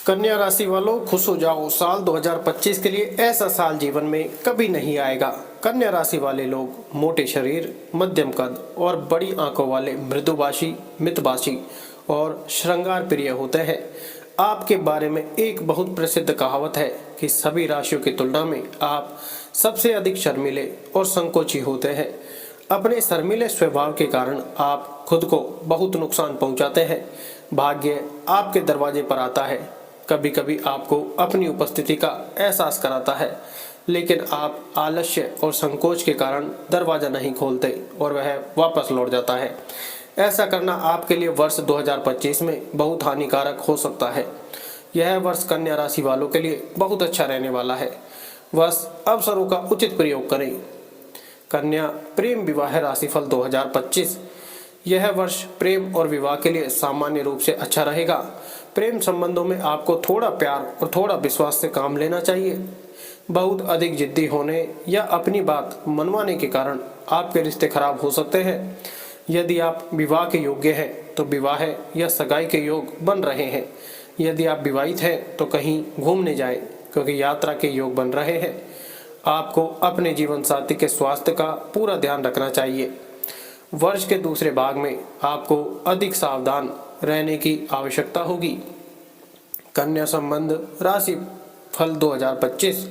कन्या राशि वालों, खुश हो जाओ। साल 2025 के लिए ऐसा साल जीवन में कभी नहीं आएगा। कन्या राशि वाले लोग मोटे शरीर, मध्यम कद और बड़ी आंखों वाले मृदुभाषी, मितभाषी और श्रृंगार प्रिय होते हैं। आपके बारे में एक बहुत प्रसिद्ध कहावत है कि सभी राशियों की तुलना में आप सबसे अधिक शर्मीले और संकोची होते हैं। अपने शर्मीले स्वभाव के कारण आप खुद को बहुत नुकसान पहुंचाते हैं। भाग्य आपके दरवाजे पर आता है, कभी कभी आपको अपनी उपस्थिति का एहसास कराता है, लेकिन आप आलस्य और संकोच के कारण दरवाजा नहीं खोलते और वह वापस लौट जाता है। ऐसा करना आपके लिए वर्ष 2025 में बहुत हानिकारक हो सकता है। यह वर्ष कन्या राशि वालों के लिए बहुत अच्छा रहने वाला है। बस अवसरों का उचित प्रयोग करें। कन्या प्रेम विवाह राशिफल 2025। यह वर्ष प्रेम और विवाह के लिए सामान्य रूप से अच्छा रहेगा। प्रेम संबंधों में आपको थोड़ा प्यार और थोड़ा विश्वास से काम लेना चाहिए। बहुत अधिक जिद्दी होने या अपनी बात मनवाने के कारण आपके रिश्ते खराब हो सकते हैं। यदि आप विवाह के योग्य हैं तो विवाह या सगाई के योग बन रहे हैं। यदि आप विवाहित हैं तो कहीं घूमने जाएं, क्योंकि यात्रा के योग बन रहे हैं। आपको अपने जीवन साथी के स्वास्थ्य का पूरा ध्यान रखना चाहिए। वर्ष के दूसरे भाग में आपको अधिक सावधान रहने की आवश्यकता होगी। कन्या संबंध राशि फल 2025।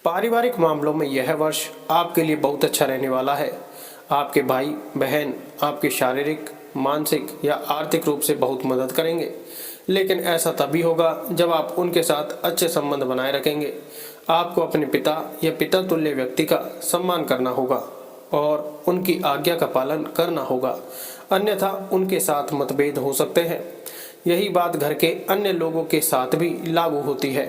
पारिवारिक मामलों में यह वर्ष आपके लिए बहुत अच्छा रहने वाला है। आपके भाई बहन आपकी शारीरिक, मानसिक या आर्थिक रूप से बहुत मदद करेंगे, लेकिन ऐसा तभी होगा जब आप उनके साथ अच्छे संबंध बनाए रखेंगे। आपको अपने पिता या पिता तुल्य व्यक्ति का सम्मान करना होगा और उनकी आज्ञा का पालन करना होगा, अन्यथा उनके साथ मतभेद हो सकते हैं। यही बात घर के अन्य लोगों के साथ भी लागू होती है,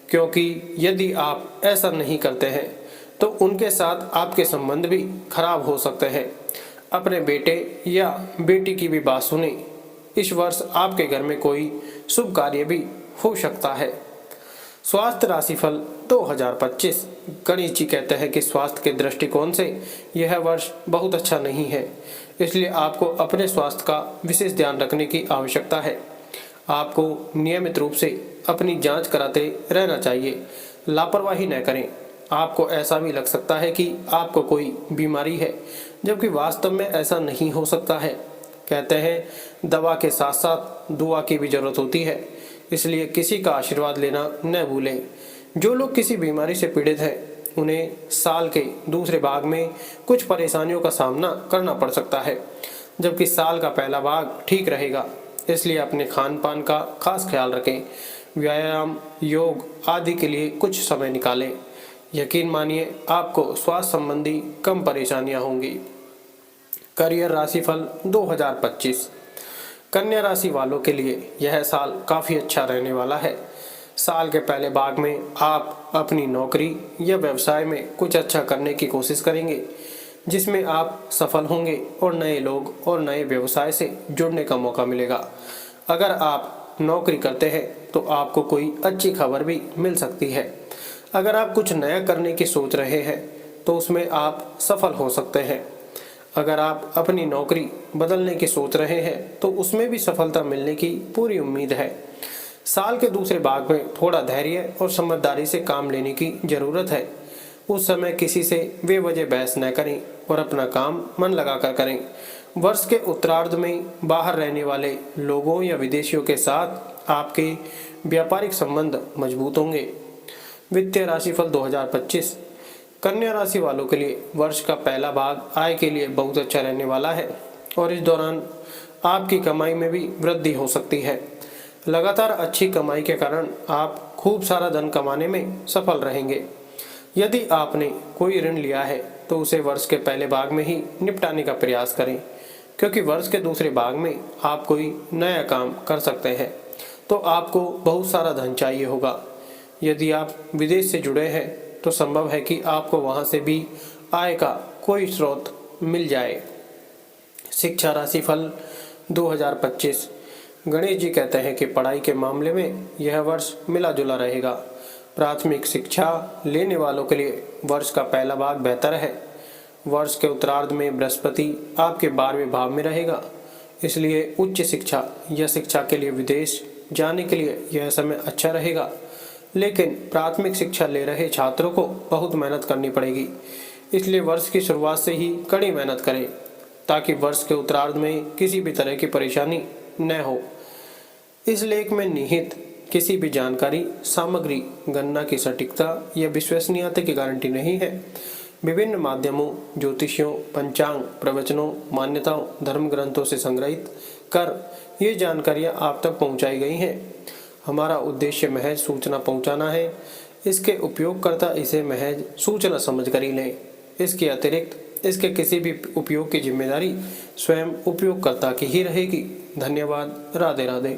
क्योंकि यदि आप ऐसा नहीं करते हैं तो उनके साथ आपके संबंध भी खराब हो सकते हैं। अपने बेटे या बेटी की भी बात सुने। इस वर्ष आपके घर में कोई शुभ कार्य भी हो सकता है। स्वास्थ्य राशिफल 2025। गणेश जी कहते हैं कि स्वास्थ्य के दृष्टिकोण से यह वर्ष बहुत अच्छा नहीं है, इसलिए आपको अपने स्वास्थ्य का विशेष ध्यान रखने की आवश्यकता है। आपको नियमित रूप से अपनी जांच कराते रहना चाहिए। लापरवाही न करें। आपको ऐसा भी लग सकता है कि आपको कोई बीमारी है, जबकि वास्तव में ऐसा नहीं हो सकता है। कहते हैं दवा के साथ साथ दुआ की भी जरूरत होती है, इसलिए किसी का आशीर्वाद लेना न भूलें। जो लोग किसी बीमारी से पीड़ित हैं उन्हें साल के दूसरे भाग में कुछ परेशानियों का सामना करना पड़ सकता है, जबकि साल का पहला भाग ठीक रहेगा। इसलिए अपने खान पान का खास ख्याल रखें। व्यायाम, योग आदि के लिए कुछ समय निकालें। यकीन मानिए आपको स्वास्थ्य संबंधी कम परेशानियां होंगी। करियर राशिफल 2025। कन्या राशि वालों के लिए यह साल काफ़ी अच्छा रहने वाला है। साल के पहले भाग में आप अपनी नौकरी या व्यवसाय में कुछ अच्छा करने की कोशिश करेंगे, जिसमें आप सफल होंगे और नए लोग और नए व्यवसाय से जुड़ने का मौका मिलेगा। अगर आप नौकरी करते हैं तो आपको कोई अच्छी खबर भी मिल सकती है। अगर आप कुछ नया करने की सोच रहे हैं तो उसमें आप सफल हो सकते हैं। अगर आप अपनी नौकरी बदलने की सोच रहे हैं तो उसमें भी सफलता मिलने की पूरी उम्मीद है। साल के दूसरे भाग में थोड़ा धैर्य और समझदारी से काम लेने की जरूरत है। उस समय किसी से बेवजह बहस न करें और अपना काम मन लगाकर करें। वर्ष के उत्तरार्ध में बाहर रहने वाले लोगों या विदेशियों के साथ आपके व्यापारिक संबंध मजबूत होंगे। वित्तीय राशिफल 2025। कन्या राशि वालों के लिए वर्ष का पहला भाग आय के लिए बहुत अच्छा रहने वाला है और इस दौरान आपकी कमाई में भी वृद्धि हो सकती है। लगातार अच्छी कमाई के कारण आप खूब सारा धन कमाने में सफल रहेंगे। यदि आपने कोई ऋण लिया है तो उसे वर्ष के पहले भाग में ही निपटाने का प्रयास करें, क्योंकि वर्ष के दूसरे भाग में आप कोई नया काम कर सकते हैं तो आपको बहुत सारा धन चाहिए होगा। यदि आप विदेश से जुड़े हैं तो संभव है कि आपको वहां से भी आय का कोई स्रोत मिल जाए। शिक्षा राशिफल 2025। गणेश जी कहते हैं कि पढ़ाई के मामले में यह वर्ष मिला जुला रहेगा। प्राथमिक शिक्षा लेने वालों के लिए वर्ष का पहला भाग बेहतर है। वर्ष के उत्तरार्ध में बृहस्पति आपके 12वें भाव में रहेगा, इसलिए उच्च शिक्षा या शिक्षा के लिए विदेश जाने के लिए यह समय अच्छा रहेगा, लेकिन प्राथमिक शिक्षा ले रहे छात्रों को बहुत मेहनत करनी पड़ेगी। इसलिए वर्ष की शुरुआत से ही कड़ी मेहनत करें ताकि वर्ष के उत्तरार्ध में किसी भी तरह की परेशानी न हो। इस लेख में निहित किसी भी जानकारी सामग्री गणना की सटीकता या विश्वसनीयता की गारंटी नहीं है। विभिन्न माध्यमों, ज्योतिषियों, पंचांग, प्रवचनों, मान्यताओं, धर्म ग्रंथों से संग्रहित कर ये जानकारियाँ आप तक पहुँचाई गई हैं। हमारा उद्देश्य महज सूचना पहुँचाना है। इसके उपयोगकर्ता इसे महज सूचना समझकर ही लें। इसके अतिरिक्त इसके किसी भी उपयोग की जिम्मेदारी स्वयं उपयोगकर्ता की ही रहेगी। धन्यवाद। राधे राधे।